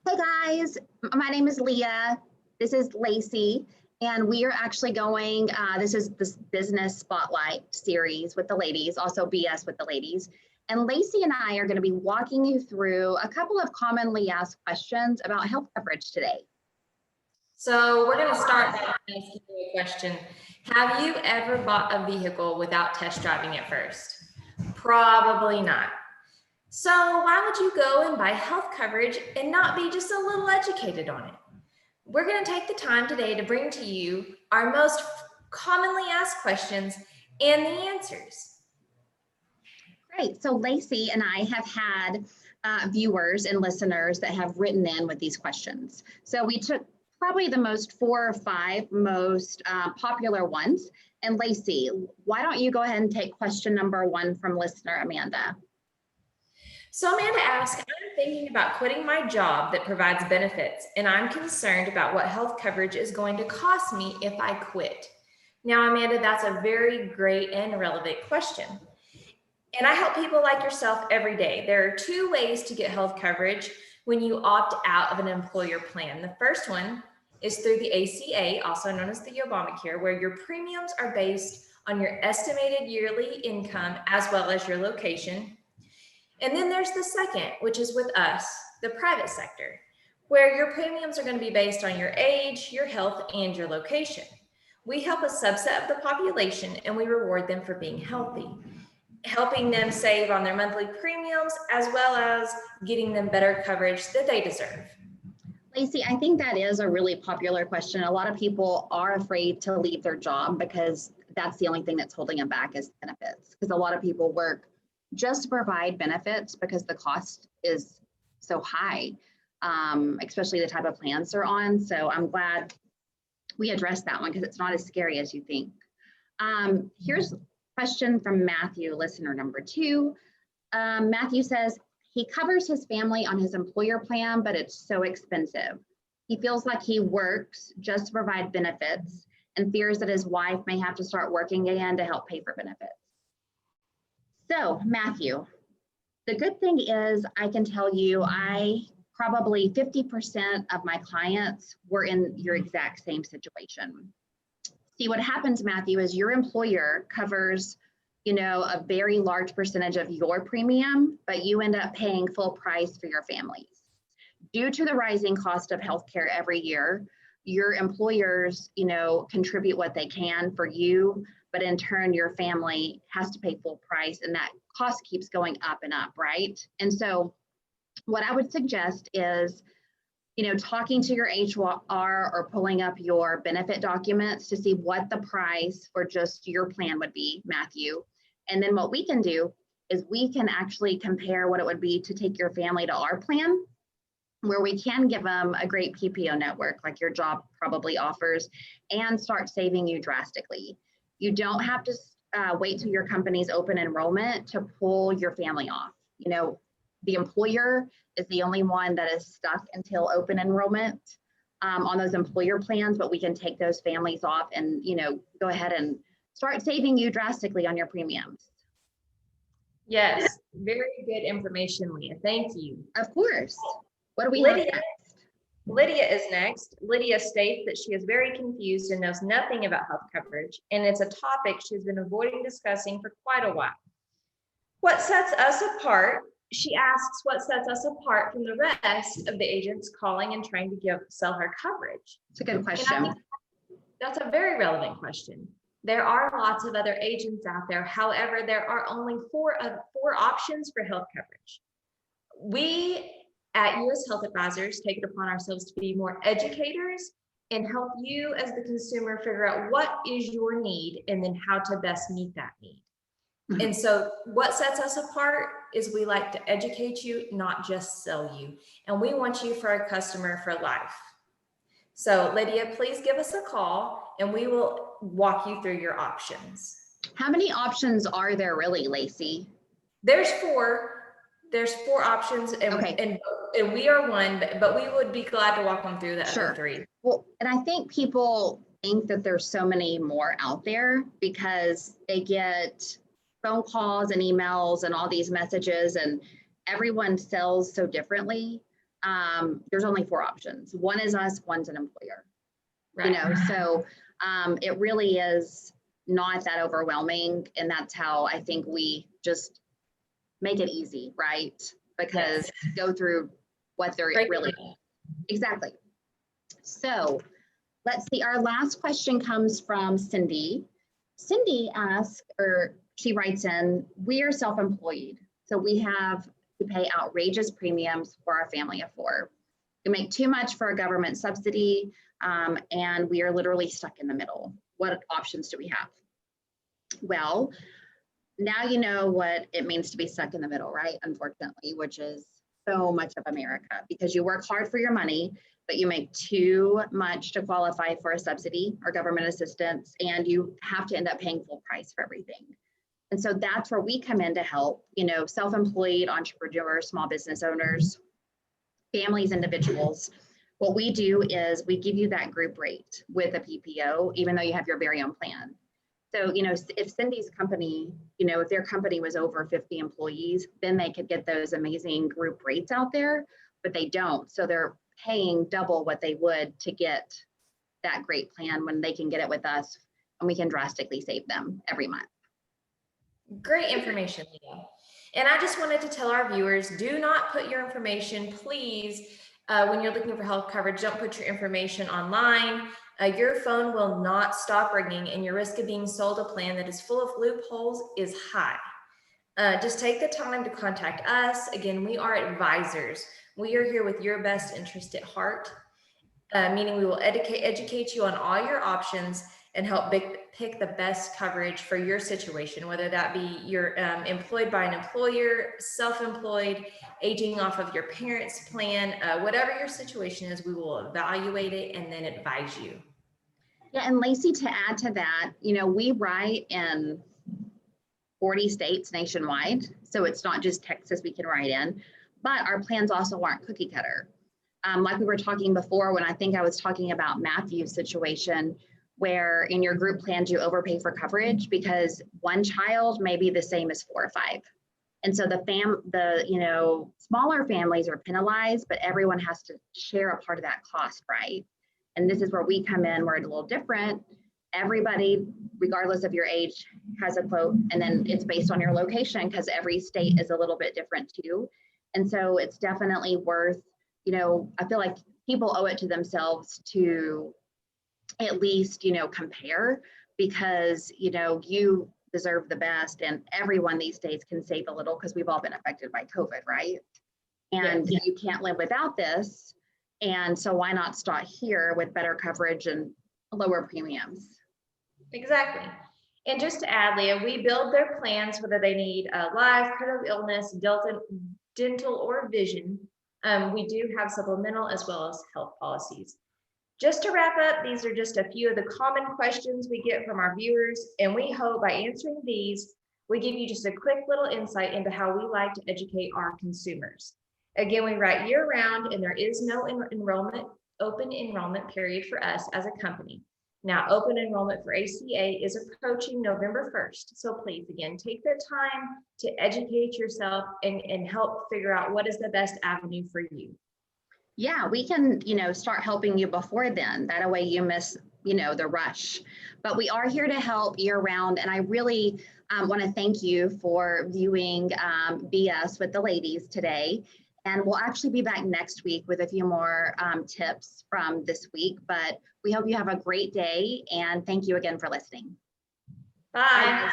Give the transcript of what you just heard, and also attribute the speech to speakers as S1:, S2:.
S1: Hey guys, my name is Leah. This is Lacey, and we are actually going. This is this business spotlight series with the ladies, also BS with the ladies. And Lacey and I are going to be walking you through a couple of commonly asked questions about health coverage today.
S2: So we're going to start by asking you a question. Have you ever bought a vehicle without test driving it first? Probably not. So why would you go and buy health coverage and not be just a little educated on it? We're going to take the time today to bring to you our most commonly asked questions and the answers.
S1: Great. So Lacey and I have had viewers and listeners that have written in with these questions. So we took probably the most 4 or 5 most popular ones. And Lacey, why don't you go ahead and take question number 1 from listener Amanda?
S2: So Amanda asks, I'm thinking about quitting my job that provides benefits, and I'm concerned about what health coverage is going to cost me if I quit. Now, Amanda, that's a very great and relevant question. And I help people like yourself every day. There are 2 ways to get health coverage when you opt out of an employer plan. The first one is through the ACA, also known as the Obamacare, where your premiums are based on your estimated yearly income as well as your location. And then there's the second, which is with us, the private sector, where your premiums are going to be based on your age, your health, and your location. We help a subset of the population and we reward them for being healthy, helping them save on their monthly premiums as well as getting them better coverage that they deserve.
S1: Lacey, I think that is a really popular question. A lot of people are afraid to leave their job because that's the only thing that's holding them back is benefits. Because a lot of people work just to provide benefits because the cost is so high, especially the type of plans they're on. So I'm glad we addressed that one because it's not as scary as you think. Here's a question from Matthew, listener number 2. Matthew says, he covers his family on his employer plan, but it's so expensive. He feels like he works just to provide benefits and fears that his wife may have to start working again to help pay for benefits. So Matthew, the good thing is I can tell you probably 50% of my clients were in your exact same situation. See, what happens, Matthew, is your employer covers a very large percentage of your premium, but you end up paying full price for your families. Due to the rising cost of healthcare every year, your employers, contribute what they can for you, but in turn, your family has to pay full price and that cost keeps going up and up, right? And so what I would suggest is, talking to your HR or pulling up your benefit documents to see what the price for just your plan would be, Matthew. And then what we can do is we can actually compare what it would be to take your family to our plan, where we can give them a great PPO network like your job probably offers and start saving you drastically. You don't have to wait till your company's open enrollment to pull your family off. The employer is the only one that is stuck until open enrollment on those employer plans, but we can take those families off and, go ahead and start saving you drastically on your premiums.
S2: Yes, very good information, Leah. Thank you.
S1: Of course. What do we
S2: Lydia,
S1: have next?
S2: Lydia is next. Lydia states that she is very confused and knows nothing about health coverage, and it's a topic she's been avoiding discussing for quite a while. What sets us apart? She asks what sets us apart from the rest of the agents calling and trying to sell her coverage.
S1: It's a good question.
S2: That's a very relevant question. There are lots of other agents out there. However, there are only four options for health coverage. We at US Health Advisors take it upon ourselves to be more educators and help you as the consumer figure out what is your need and then how to best meet that need. Mm-hmm. And so what sets us apart is we like to educate you, not just sell you. And we want you for a customer for life. So Lydia, please give us a call and we will walk you through your options.
S1: How many options are there really, Lacey?
S2: There's 4. There's 4 options and, okay. and we are one, but we would be glad to walk them through the other 3.
S1: Well, and I think people think that there's so many more out there because they get phone calls and emails and all these messages and everyone sells so differently. there's only 4 options. One is us, one's an employer.
S2: Right.
S1: So it really is not that overwhelming, and that's how I think we just make it easy, right? Because go through what they're really exactly. So let's see, our last question comes from Cindy. Cindy asks, or she writes in, we are self-employed, so we have to pay outrageous premiums for our family of 4. We make too much for a government subsidy, and we are literally stuck in the middle. What options do we have? Well, now you know what it means to be stuck in the middle, right? Unfortunately, which is so much of America, because you work hard for your money, but you make too much to qualify for a subsidy or government assistance, and you have to end up paying full price for everything. And so that's where we come in to help, self-employed entrepreneurs, small business owners, families, individuals. What we do is we give you that group rate with a PPO, even though you have your very own plan. So, if Cindy's company, if their company was over 50 employees, then they could get those amazing group rates out there, but they don't. So they're paying double what they would to get that great plan when they can get it with us, and we can drastically save them every month.
S2: Great information, Leah. And I just wanted to tell our viewers, do not put your information, please, when you're looking for health coverage, don't put your information online. Your phone will not stop ringing, and your risk of being sold a plan that is full of loopholes is high. Just take the time to contact us. Again, we are advisors. We are here with your best interest at heart, meaning we will educate you on all your options and help pick the best coverage for your situation, whether that be you're employed by an employer, self-employed, aging off of your parents' plan, whatever your situation is, we will evaluate it and then advise you.
S1: Yeah, and Lacey, to add to that, we write in 40 states nationwide, so it's not just Texas we can write in, but our plans also aren't cookie cutter. Like we were talking before, when I think I was talking about Matthew's situation, where in your group plans you overpay for coverage because one child may be the same as 4 or 5. And so the smaller families are penalized, but everyone has to share a part of that cost, right? And this is where we come in, we're a little different. Everybody, regardless of your age, has a quote, and then it's based on your location because every state is a little bit different too. And so it's definitely worth, I feel like people owe it to themselves to at least, compare, because, you deserve the best, and everyone these days can save a little because we've all been affected by COVID, right? And you can't live without this. And so why not start here with better coverage and lower premiums?
S2: Exactly. And just to add, Leah, we build their plans, whether they need life, critical illness, dental, or vision. We do have supplemental as well as health policies. Just to wrap up, these are just a few of the common questions we get from our viewers, and we hope by answering these, we give you just a quick little insight into how we like to educate our consumers. Again, we write year-round, and there is no open enrollment period for us as a company. Now, open enrollment for ACA is approaching November 1st. So please, again, take the time to educate yourself and help figure out what is the best avenue for you.
S1: Yeah, we can, start helping you before then. That way you miss, the rush. But we are here to help year round. And I really want to thank you for viewing BS with the ladies today. And we'll actually be back next week with a few more tips from this week. But we hope you have a great day. And thank you again for listening.
S2: Bye. Bye.